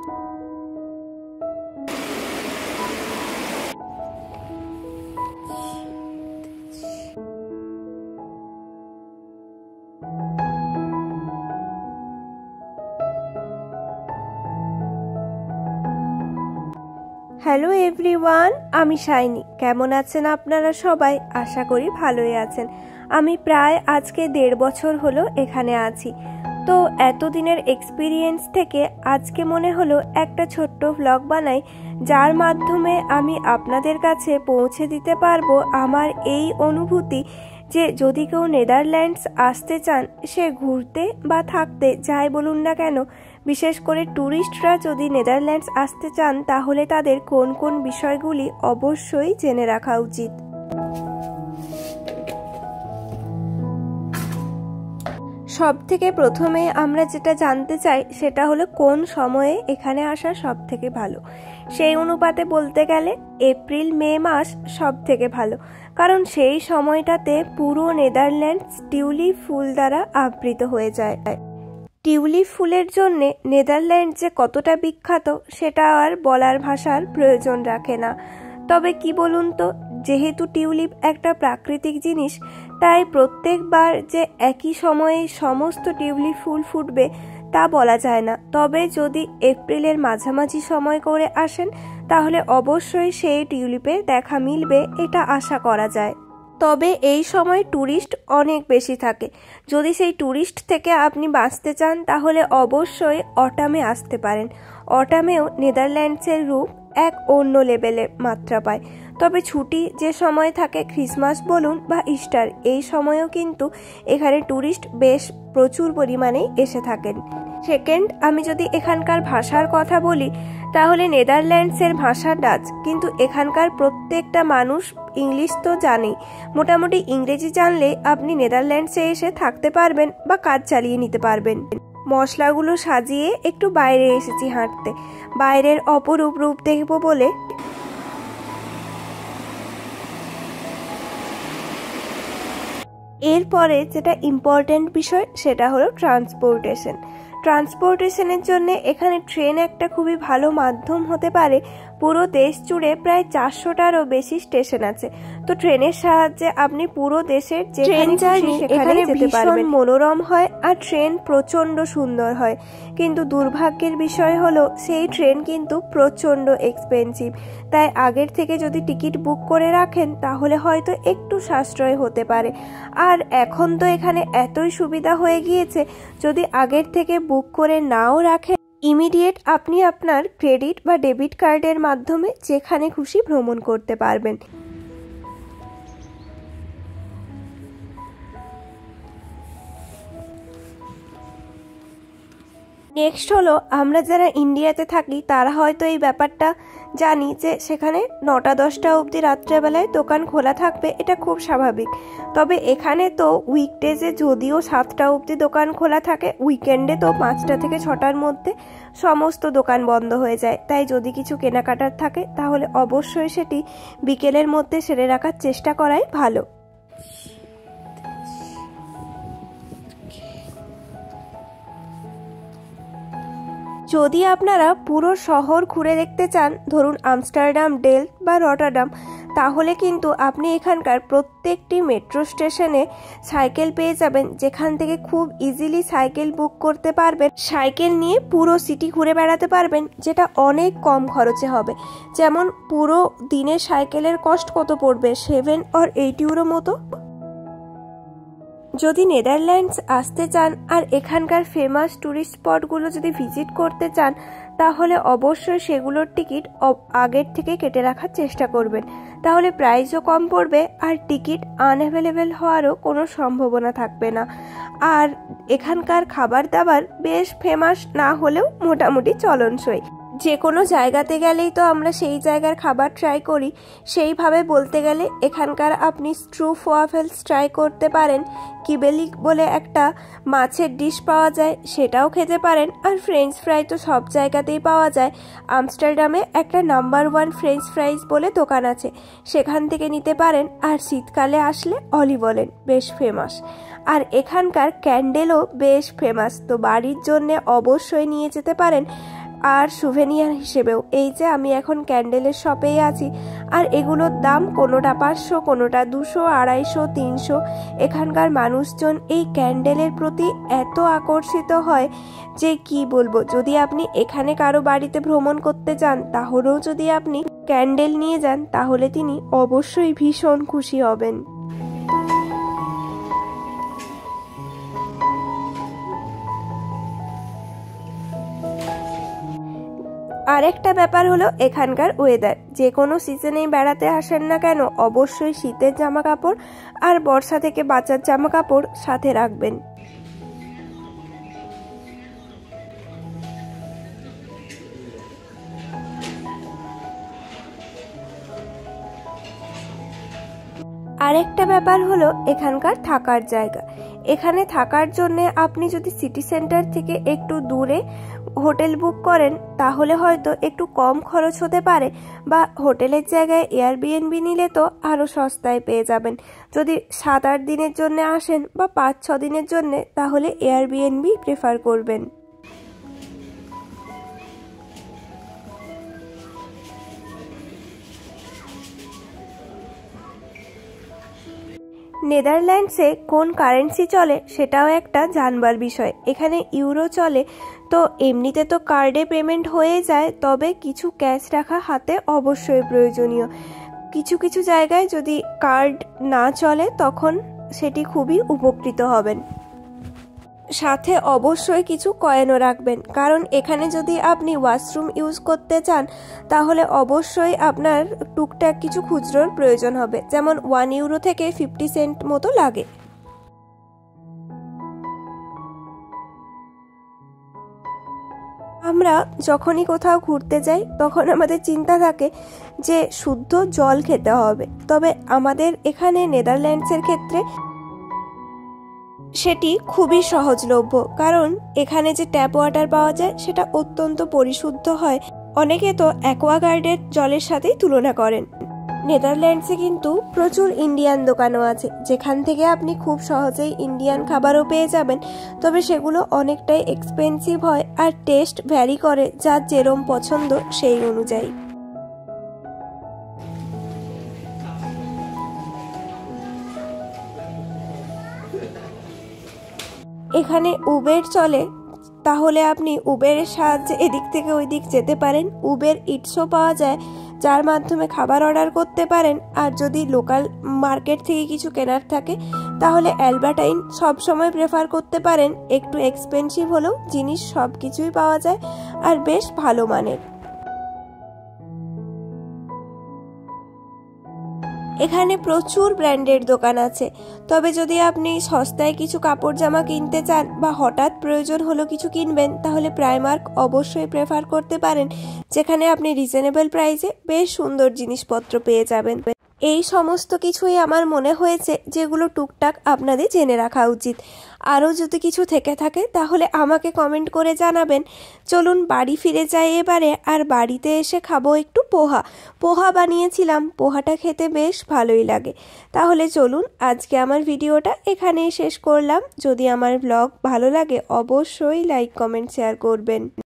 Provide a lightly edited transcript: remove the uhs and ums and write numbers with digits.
Hello everyone, আমি shiny. কেমন আছেন আপনারা সবাই? আশা করি ভালোই আছেন। আমি প্রায় আজকে 1.5 বছর হলো এখানে আছি। তো এতদিনের এক্সপিরিয়েন্স থেকে আজকে মনে হলো একটা ছোট্ট ভ্লগ বানাই, যার মাধ্যমে আমি আপনাদের কাছে পৌঁছে দিতে পারবো আমার এই অনুভূতি যে যদি কেউ নেদারল্যান্ডস আসতে চান, সে ঘুরতে বা থাকতে যাই বলুন না কেন, বিশেষ করে ট্যুরিস্টরা যদি নেদারল্যান্ডস আসতে চান, তাহলে তাদের কোন কোন বিষয়গুলি অবশ্যই জেনে রাখা উচিত। সব থেকে প্রথমে আমরা যেটা জানতে চাই সেটা হলো কোন সময়ে এখানে আসা সব থেকে ভালো। সেই অনুপাতে বলতে গেলে এপ্রিল মে মাস সব থেকে ভালো, কারণ সেই সময়টাতে পুরো নেদারল্যান্ডস টিউলিপ ফুল দ্বারা আবৃত হয়ে যায়। টিউলিপ ফুলের জন্যে নেদারল্যান্ড যে কতটা বিখ্যাত সেটা আর বলার ভাষার প্রয়োজন রাখে না। তবে কি বলুন তো, যেহেতু টিউলিপ একটা প্রাকৃতিক জিনিস, তাই প্রত্যেকবার যে একই সময়ে সমস্ত টিউলিপ ফুল ফুটবে তা বলা যায় না। তবে যদি এপ্রিলের মাঝামাঝি সময় করে আসেন, তাহলে অবশ্যই সেই টিউলিপের দেখা মিলবে, এটা আশা করা যায়। তবে এই সময় ট্যুরিস্ট অনেক বেশি থাকে। যদি সেই ট্যুরিস্ট থেকে আপনি বাঁচতে চান, তাহলে অবশ্যই অটামে আসতে পারেন। অটামেও নেদারল্যান্ডসের রূপ এক অন্য লেভেলে মাত্রা পায়। তবে ছুটি যে সময় থাকে, ক্রিসমাস বলুন বা ইস্টার, এই সময়েও কিন্তু এখানে ট্যুরিস্ট বেশ প্রচুর পরিমাণেই এসে থাকেন। সেকেন্ড, আমি যদি এখানকার ভাষার কথা বলি, তাহলে নেদারল্যান্ডসের ভাষা ডাচ, কিন্তু এখানকার প্রত্যেকটা মানুষ ইংলিশ তো জানেই। মোটামুটি ইংরেজি জানলে আপনি নেদারল্যান্ডসে এসে থাকতে পারবেন বা কাজ চালিয়ে নিতে পারবেন। মশলাগুলো সাজিয়ে একটু বাইরে এসেছি হাঁটতে, বাইরের অপরূপ রূপ দেখবো বলে। এরপরে যেটা ইম্পর্টেন্ট বিষয় সেটা হলো ট্রান্সপোর্টেশনের জন্য এখানে ট্রেন একটা খুবই ভালো মাধ্যম হতে পারে। পুরো দেশ জুড়ে প্রায় 400টারও বেশি স্টেশন আছে। তো ট্রেনের সাহায্যে আপনি পুরো দেশের যে ট্রেন জার্নি এখানে যেতে পারবেন। মনোরম হয় আর ট্রেন প্রচন্ড সুন্দর হয়, কিন্তু দুর্ভাগ্যের বিষয় হলো সেই ট্রেন কিন্তু প্রচন্ড এক্সপেন্সিভ। তাই আগের থেকে যদি টিকিট বুক করে রাখেন, তাহলে হয়তো একটু সাশ্রয় হতে পারে। আর এখন তো এখানে এতই সুবিধা হয়ে গিয়েছে, যদি আগের থেকে বুক করে নাও রাখেন, ইমিডিয়েট আপনি আপনার ক্রেডিট বা ডেবিট কার্ডের মাধ্যমে যেখানে খুশি ভ্রমণ করতে পারবেন। নেক্সট হলো, আমরা যারা ইন্ডিয়াতে থাকি তারা হয়তো এই ব্যাপারটা জানি যে সেখানে 9টা-10টা অবধি রাত্রেবেলায় দোকান খোলা থাকবে, এটা খুব স্বাভাবিক। তবে এখানে তো উইকডেজে যদিও 7টা অবধি দোকান খোলা থাকে, উইকেন্ডে তো 5টা থেকে 6টার মধ্যে সমস্ত দোকান বন্ধ হয়ে যায়। তাই যদি কিছু কেনাকাটার থাকে, তাহলে অবশ্যই সেটি বিকেলের মধ্যে সেরে রাখার চেষ্টা করাই ভালো। যদি আপনারা পুরো শহর ঘুরে দেখতে চান, ধরুন আমস্টারডাম, ডেল বা রটারডাম, তাহলে কিন্তু আপনি এখানকার প্রত্যেকটি মেট্রো স্টেশনে সাইকেল পেয়ে যাবেন, যেখান থেকে খুব ইজিলি সাইকেল বুক করতে পারবেন। সাইকেল নিয়ে পুরো সিটি ঘুরে বেড়াতে পারবেন, যেটা অনেক কম খরচে হবে। যেমন পুরো দিনের সাইকেলের কস্ট কত পড়বে, 7 or 8 ইউরো মতো। যদি নেদারল্যান্ডস আসতে চান আর এখানকার ফেমাস ট্যুরিস্ট স্পটগুলো যদি ভিজিট করতে চান, তাহলে অবশ্যই সেগুলোর টিকিট আগের থেকে কেটে রাখার চেষ্টা করবেন, তাহলে প্রাইসও কম পড়বে আর টিকিট আনঅ্যাভেলেবেল হওয়ারও কোনো সম্ভাবনা থাকবে না। আর এখানকার খাবার দাবার বেশ ফেমাস না হলেও মোটামুটি চলনসই। যে কোনো জায়গাতে গেলেই তো আমরা সেই জায়গার খাবার ট্রাই করি। সেইভাবে বলতে গেলে এখানকার আপনি স্ট্রুফ ওয়াফেলস ট্রাই করতে পারেন। কিবেলিক বলে একটা মাছের ডিশ পাওয়া যায়, সেটাও খেতে পারেন। আর ফ্রেঞ্চ ফ্রাই তো সব জায়গাতেই পাওয়া যায়। আমস্টারডামে একটা নাম্বার 1 ফ্রেঞ্চ ফ্রাইজ বলে দোকান আছে, সেখান থেকে নিতে পারেন। আর শীতকালে আসলে অলিভ অয়েল বেশ ফেমাস। আর এখানকার ক্যান্ডেলও বেশ ফেমাস, তো বাড়ির জন্য অবশ্যই নিয়ে যেতে পারেন। আর সুভেনিয়ার হিসেবেও। এই যে আমি এখন ক্যান্ডেলের শপেই আছি, আর এগুলোর দাম কোনোটা 500, কোনোটা 200, 250, 300। এখানকার মানুষজন এই ক্যান্ডেলের প্রতি এত আকর্ষিত হয় যে কি বলবো। যদি আপনি এখানে কারো বাড়িতে ভ্রমণ করতে চান, তাহলেও যদি আপনি ক্যান্ডেল নিয়ে যান, তাহলে তিনি অবশ্যই ভীষণ খুশি হবেন। আরেকটা ব্যাপার হলো এখানকার ওয়েদার। যে কোনো সিজনেই বেড়াতে আসেন না কেন, অবশ্যই শীতের জামা কাপড় আর বর্ষা থেকে বাঁচার জামা কাপড় সাথে রাখবেন। আরেকটা ব্যাপার হলো এখানকার থাকার জায়গা। এখানে থাকার জন্য আপনি যদি সিটি সেন্টার থেকে একটু দূরে হোটেল বুক করেন, তাহলে হয়তো একটু কম খরচ হতে পারে, বা হোটেলের জায়গায় এয়ারবিএনবি নিলে তো আরও সস্তায় পেয়ে যাবেন। যদি 7-8 দিনের জন্য আসেন বা 5-6 দিনের জন্য, তাহলে এয়ারবিএনবি প্রেফার করবেন। নেদারল্যান্ডসে কোন কারেন্সি চলে সেটাও একটা জানবার বিষয়। এখানে ইউরো চলে, তো এমনিতে তো কার্ডে পেমেন্ট হয়ে যায়, তবে কিছু ক্যাশ রাখা হাতে অবশ্যই প্রয়োজনীয়। কিছু কিছু জায়গায় যদি কার্ড না চলে, তখন সেটি খুবই উপকৃত হবেন। সাথে অবশ্যই কিছু কয়েনও রাখবেন, কারণ এখানে যদি আপনি ওয়াশরুম ইউজ করতে চান, তাহলে অবশ্যই আপনার টুকটাক কিছু খুচরোর প্রয়োজন হবে, যেমন 1 ইউরো থেকে 50 সেন্ট মতো লাগে। আমরা যখনই কোথাও ঘুরতে যাই, তখন আমাদের চিন্তা থাকে যে শুদ্ধ জল খেতে হবে, তবে আমাদের এখানে নেদারল্যান্ডসের ক্ষেত্রে সেটি খুবই সহজলভ্য, কারণ এখানে যে ট্যাপ ওয়াটার পাওয়া যায় সেটা অত্যন্ত পরিশুদ্ধ হয়। অনেকে তো অ্যাকোয়াগার্ডের জলের সাথেই তুলনা করেন। নেদারল্যান্ডসে কিন্তু প্রচুর ইন্ডিয়ান দোকানও আছে, যেখান থেকে আপনি খুব সহজেই ইন্ডিয়ান খাবারও পেয়ে যাবেন, তবে সেগুলো অনেকটাই এক্সপেন্সিভ হয় আর টেস্ট ভ্যারি করে, যার যেরম পছন্দ সেই অনুযায়ী। এখানে উবের চলে, তাহলে আপনি উবেরের সাহায্যে এদিক থেকে ওই দিক যেতে পারেন। উবের ইটসও পাওয়া যায়, যার মাধ্যমে খাবার অর্ডার করতে পারেন। আর যদি লোকাল মার্কেট থেকে কিছু কেনার থাকে, তাহলে অ্যালবার্টাইন সবসময় প্রেফার করতে পারেন। একটু এক্সপেন্সিভ হলেও জিনিস সব কিছুই পাওয়া যায় আর বেশ ভালো মানের। এখানে প্রচুর ব্র্যান্ডের দোকান আছে, তবে যদি আপনি সস্তায় কিছু কাপড় জামা কিনতে চান বা হঠাৎ প্রয়োজন হলো কিছু কিনবেন, তাহলে প্রাইমার্ক অবশ্যই প্রেফার করতে পারেন, যেখানে আপনি রিজনেবল প্রাইসে বেশ সুন্দর জিনিসপত্র পেয়ে যাবেন। এই সমস্ত কিছুই আমার মনে হয়েছে যেগুলো টুকটাক আপনাদের জেনে রাখা উচিত। আরও যদি কিছু থেকে থাকে তাহলে আমাকে কমেন্ট করে জানাবেন। চলুন বাড়ি ফিরে যাই এবারে, আর বাড়িতে এসে খাবো একটু পোহা বানিয়েছিলাম। পোহাটা খেতে বেশ ভালোই লাগে। তাহলে চলুন আজকে আমার ভিডিওটা এখানেই শেষ করলাম। যদি আমার ব্লগ ভালো লাগে অবশ্যই লাইক, কমেন্ট, শেয়ার করবেন।